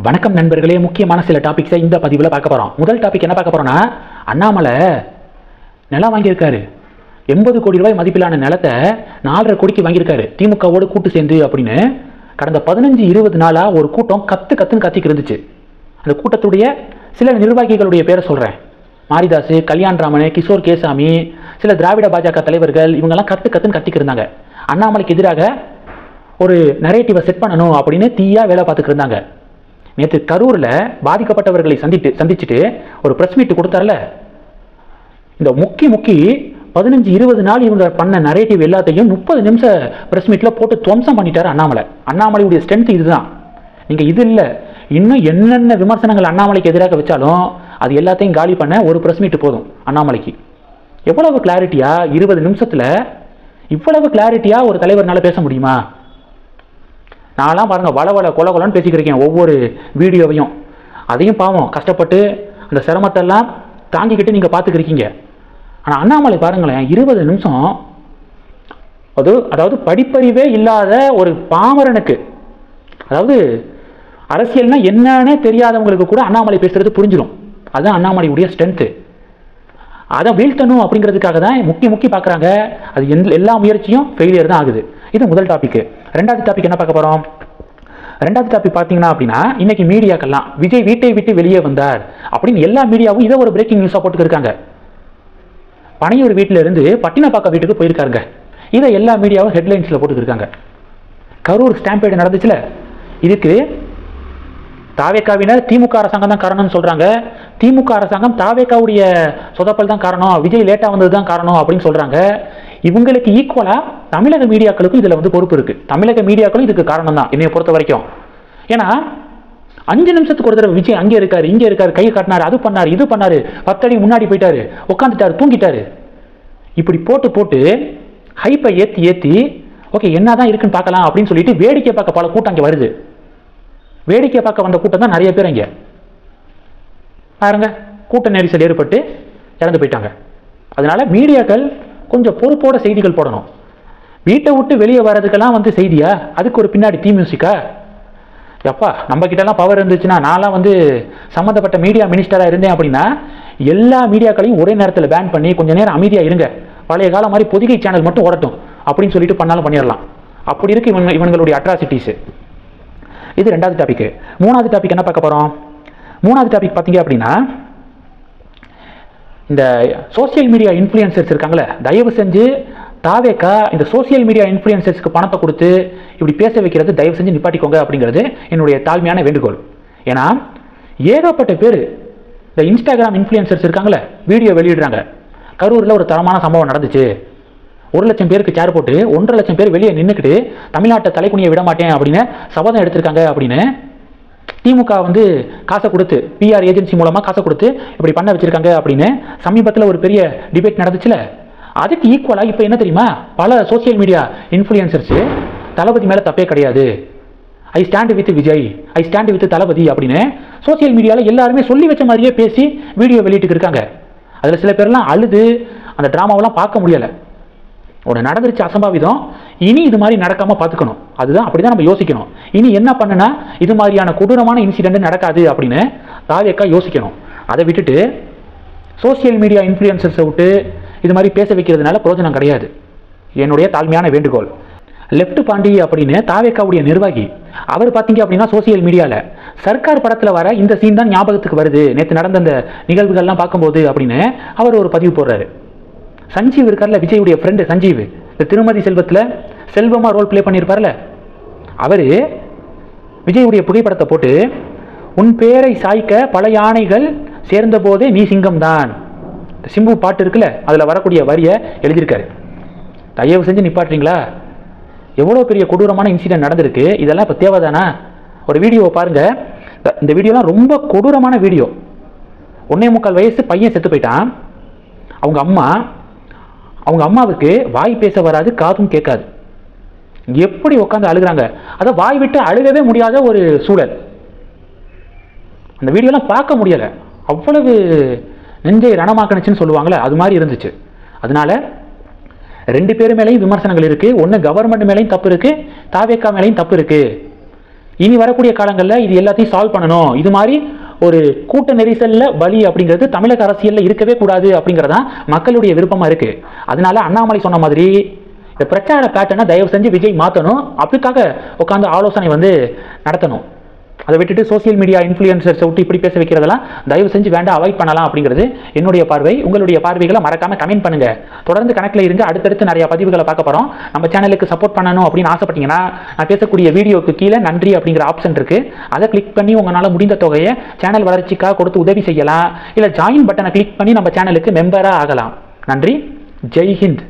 வணக்கம் நண்பர்களே, முக்கியமான சில டாபிக்ஸை இந்த பதிவில் பார்க்க போகிறோம். முதல் டாபிக் என்ன பார்க்க போகிறோன்னா, அண்ணாமலை நிலம் வாங்கியிருக்காரு. 80 கோடி ரூபாய் மதிப்பிலான நிலத்தை 4.5 கோடிக்கு வாங்கியிருக்காரு திமுகவோடு கூட்டு சேர்ந்து அப்படின்னு. கடந்த 15-20 நாளாக ஒரு கூட்டம் கத்துன்னு கத்திக்கு இருந்துச்சு. அந்த கூட்டத்துடைய சில நிர்வாகிகளுடைய பேரை சொல்கிறேன். மாரிதாஸ், கல்யாண்ராமன், கிஷோர் கேசாமி, சில திராவிட பாஜக தலைவர்கள், இவங்கெல்லாம் கத்துன்னு கத்திக்கு இருந்தாங்க. அண்ணாமலைக்கு எதிராக ஒரு நரேட்டிவை செட் பண்ணணும் அப்படின்னு தீயாக வேலை பார்த்துக்கு இருந்தாங்க. நேற்று கரூரில் பாதிக்கப்பட்டவர்களை சந்திச்சுட்டு ஒரு ப்ரெஸ் மீட் கொடுத்தார்ல, இந்த முக்கி 15-20 நாள் இவங்க பண்ண நரேட்டிவ் எல்லாத்தையும் 30 நிமிஷம் ப்ரெஸ் மீட்டில் போட்டு துவம்சம் பண்ணிட்டார் அண்ணாமலை. அண்ணாமலையுடைய ஸ்ட்ரென்த் இதுதான். நீங்கள் இது இல்லை, இன்னும் என்னென்ன விமர்சனங்கள் அண்ணாமலைக்கு எதிராக வச்சாலும் அது எல்லாத்தையும் காலி பண்ண ஒரு ப்ரெஸ் மீட் போதும் அண்ணாமலைக்கு. எவ்வளவு கிளாரிட்டியாக 20 நிமிஷத்தில் இவ்வளவு கிளாரிட்டியாக ஒரு தலைவர்னால பேச முடியுமா? நான்லாம் பாருங்கள் வள கொலன்னு பேசிக்கிறேன் ஒவ்வொரு வீடியோவையும். அதையும் பாவம் கஷ்டப்பட்டு அந்த சிரமத்தெல்லாம் தாங்கிக்கிட்டு நீங்கள் பார்த்துக்கிறீங்க. ஆனால் அண்ணாமலை பாருங்களேன், 20 நிமிஷம் அதாவது படிப்பறிவே இல்லாத ஒரு பாமரனுக்கு, அதாவது அரசியல்னா என்னன்னே தெரியாதவங்களுக்கு கூட அண்ணாமலை பேசுறது புரிஞ்சிடும். அதுதான் அண்ணாமலையுடைய ஸ்ட்ரென்த்து. அதை வீழ்த்தணும் அப்படிங்கிறதுக்காக தான் முக்கி பார்க்குறாங்க. அது எல்லா முயற்சியும் ஃபெயிலியர் தான் ஆகுது. இது முதல் டாபிக். ரெண்டாவது டாபிக் என்ன பார்க்க போகிறோம்? ரெண்டாவது டாபிக் பார்த்தீங்கன்னா அப்படின்னா, இன்னைக்கு மீடியாக்கெல்லாம் விஜய் வீட்டை விட்டு வெளியே வந்தார் அப்படின்னு எல்லா மீடியாவும் இதை ஒரு பிரேக்கிங் நியூஸாக போட்டுக்கிருக்காங்க. பனையூர் வீட்டில் இருந்து பட்டினப்பாக்கம் வீட்டுக்கு போயிருக்காருங்க. இதை எல்லா மீடியாவும் ஹெட்லைன்ஸில் போட்டுக்கிருக்காங்க. கரூர் ஸ்டாம்பேடு நடந்துச்சுல, இதுக்கு தாவேக்காவினர் திமுக அரசாங்கம் தான் காரணம்னு சொல்கிறாங்க. திமுக அரசாங்கம் தாவேக்காவுடைய சொதப்பல் தான் காரணம், விஜய் லேட்டாக வந்தது தான் காரணம் அப்படின்னு சொல்கிறாங்க. இவங்களுக்கு ஈக்குவலாக தமிழக மீடியாக்களுக்கும் இதில் பொறுப்பு இருக்குது. தமிழக மீடியாக்களும் இதுக்கு காரணம் தான் என்னைய பொறுத்த வரைக்கும். ஏன்னா 5 நிமிஷத்துக்கு ஒரு தடவை விஜய் அங்கே இருக்காரு, இங்கே இருக்காரு, கையை காட்டினார், அது பண்ணார், இது பண்ணார், 10 அடி முன்னாடி போயிட்டாரு, உட்காந்துட்டாரு, தூங்கிட்டாரு, இப்படி போட்டு ஹைப்பை ஏற்றி ஓகே என்னதான் இருக்குன்னு பார்க்கலாம் அப்படின்னு சொல்லிட்டு வேடிக்கை பார்க்க பல கூட்டம் அங்கே வருது. வேடிக்கை பார்க்க வந்த கூட்டம் தான் நிறைய பேர் இங்கே பாருங்க, கூட்ட நெரிசல் ஏற்பட்டு இறந்து போயிட்டாங்க. அதனால மீடியாக்கள் கொஞ்சம் பொறுப்போட செய்திகள் போடணும். வீட்டை விட்டு வெளியே வர்றதுக்கெல்லாம் செய்தியா, அதுக்கு ஒரு பின்னாடி தீ மியூசிக்கா? எப்பா நம்ம கிட்டலாம் பவர் இருந்துச்சுன்னா, நான்லாம் சம்மந்தப்பட்ட மீடியா மினிஸ்டராக இருந்தேன் அப்படின்னா எல்லா மீடியாக்களையும் ஒரே நேரத்தில் பேன் பண்ணி கொஞ்ச நேரம் அமைதியாக இருங்க, பழைய காலம் மாதிரி பொதிகை சேனல் மட்டும் ஓடட்டும் அப்படின்னு சொல்லிட்டு பண்ணாலும் பண்ணிடலாம். அப்படி இருக்கு இவங்களுடைய அட்ராசிட்டிஸ். இது ரெண்டாவது டாபிக். மூணாவது டாபிக் என்ன பார்க்க போகிறோம்? மூணாவது டாபிக் பார்த்தீங்க அப்படின்னா, இந்த சோசியல் மீடியா இன்ஃப்ளூயன்சர்ஸ் இருக்காங்களே, தயவு செஞ்சு தாவேக்கா இந்த சோசியல் மீடியா இன்ஃப்ளூயன்சர்ஸ்க்கு பணத்தை கொடுத்து இப்படி பேச வைக்கிறது தயவு செஞ்சு நிப்பாட்டிக்கோங்க அப்படிங்கிறது என்னுடைய தாழ்மையான வேண்டுகோள். ஏன்னா ஏகப்பட்ட பேர் இந்த இன்ஸ்டாகிராம் இன்ஃப்ளூயன்சர்ஸ் இருக்காங்களே, வீடியோ வெளியிடுறாங்க. கரூரில் ஒரு தரமான சம்பவம் நடந்துச்சு. 1 லட்சம் பேருக்கு சேர் போட்டு 1.5 லட்சம் பேர் வெளியே நின்றுக்கிட்டு தமிழ்நாட்டை தலைக்குனியை விட மாட்டேன் அப்படின்னு சபதம் எடுத்திருக்காங்க அப்படின்னு திமுக காசை கொடுத்து பிஆர் ஏஜென்சி மூலமாக காசை கொடுத்து இப்படி பண்ண வச்சிருக்காங்க அப்படின்னு சமீபத்தில் ஒரு பெரிய டிபேட் நடந்துச்சுல. அதுக்கு ஈக்குவலாக இப்போ என்ன தெரியுமா, பல சோசியல் மீடியா இன்ஃப்ளூயன்சர்ஸ் தளபதி மேலே தப்பே கிடையாது, I stand with Vijay, I stand with Thalapathy அப்படின்னு சோசியல் மீடியாவில் எல்லாருமே சொல்லி வச்ச மாதிரியே பேசி வீடியோ வெளியிட்டு இருக்காங்க. அதில் சில பேர்லாம் அழுது அந்த ட்ராமாவெல்லாம் பார்க்க முடியலை. ஒன்று நடந்துருச்சு அசம்பாவிதம், இனி இது மாதிரி நடக்காமல் பார்த்துக்கணும். அதுதான் அப்படி தான் நம்ம யோசிக்கணும். இனி என்ன பண்ணுனா இது மாதிரியான கொடூரமான இன்சிடென்ட் நடக்காது அப்படின்னு தாவேக்கா யோசிக்கணும். அதை விட்டுட்டு சோசியல் மீடியா இன்ஃப்ளூயன்சர்ஸை விட்டு இது மாதிரி பேச வைக்கிறதுனால பிரயோஜனம் கிடையாது. என்னுடைய தாழ்மையான வேண்டுகோள். லெஃப்ட் பாண்டி அப்படின்னு தாவேக்காவுடைய நிர்வாகி, அவர் பார்த்தீங்க அப்படின்னா சோசியல் மீடியாவில் சர்க்கார் படத்தில் வர இந்த சீன் தான் ஞாபகத்துக்கு வருது நேற்று நடந்த அந்த நிகழ்வுகள்லாம் பார்க்கும்போது அப்படின்னு அவர் ஒரு பதிவு போடுறாரு. சஞ்சீவ் இருக்கார்ல, விஜயுடைய ஃப்ரெண்டு சஞ்சீவ், இந்த திருமதி செல்வத்தில் செல்வமாக ரோல் பிளே பண்ணியிருப்பார்ல, அவர் விஜயுடைய புகைப்படத்தை போட்டு உன் பேரை சாய்க்க பல யானைகள் சேர்ந்த போதே நீ சிங்கம் தான், சிம்பு பாட்டு இருக்குல்ல அதில் வரக்கூடிய வரியை எழுதியிருக்காரு. தயவு செஞ்சு நிப்பாட்டுறீங்களா? எவ்வளோ பெரிய கொடூரமான இன்சிடென்ட் நடந்திருக்கு, இதெல்லாம் இப்போ தேவைதானா? ஒரு வீடியோவை பாருங்கள். இந்த வீடியோலாம் ரொம்ப கொடூரமான வீடியோ. 1.25 வயசு பையன் செத்து போயிட்டான். அவங்க அம்மாவுக்கு வாய் பேச வராது, காதும் கேட்காது. எப்படி உட்காந்து அழுகிறாங்க, அதை வாய் விட்டு அழுகவே முடியாத ஒரு சூழல். அந்த வீடியோலாம் பார்க்க முடியலை, அவ்வளவு நெஞ்சை ரணமாக்கணுச்சுன்னு சொல்லுவாங்களே அது மாதிரி இருந்துச்சு. அதனால 2 பேர் மேலேயும் விமர்சனங்கள் இருக்குது. ஒன்று கவர்மெண்ட் மேலேயும் தப்பு இருக்குது, தாவேக்கா மேலேயும் தப்பு இருக்குது. இனி வரக்கூடிய காலங்களில் இது எல்லாத்தையும் சால்வ் பண்ணணும். இது மாதிரி ஒரு கூட்ட நெரிசல்ல பலி அப்படிங்கிறது தமிழக அரசியலில் இருக்கவே கூடாது அப்படிங்கிறதான் மக்களுடைய விருப்பமாக இருக்கு. அதனால அண்ணாமலை சொன்ன மாதிரி இந்த பிரச்சார பேட்டர்னை தயவு செஞ்சு விஜய் மாற்றணும். அதுக்காக உட்காந்து ஆலோசனை நடத்தணும். அதை விட்டுட்டு சோசியல் மீடியா இன்ஃப்ளூயன்சர்ஸை விட்டு இப்படி பேச வைக்கிறதெல்லாம் தயவு செஞ்சு வேண்டாம், அவாய்ட் பண்ணலாம் அப்படிங்கிறது என்னுடைய பார்வை. உங்களுடைய பார்வைகளை மறக்காம கமெண்ட் பண்ணுங்க. தொடர்ந்து கணக்கில் இருங்க. அடுத்தடுத்து நிறைய பதிவுகளை பார்க்க போறோம். நம்ம சேனலுக்கு சப்போர்ட் பண்ணணும் அப்படின்னு ஆசைப்பட்டீங்கன்னா நான் பேசக்கூடிய வீடியோக்கு கீழே நன்றி அப்படிங்கிற ஆப்ஷன் இருக்கு. அதை கிளிக் பண்ணி உங்களால் முடிந்த தொகையை சேனல் வளர்ச்சிக்காக கொடுத்து உதவி செய்யலாம். இல்லை ஜாயின் பட்டனை கிளிக் பண்ணி நம்ம சேனலுக்கு மெம்பராக ஆகலாம். நன்றி. ஜெய் ஹிந்த்.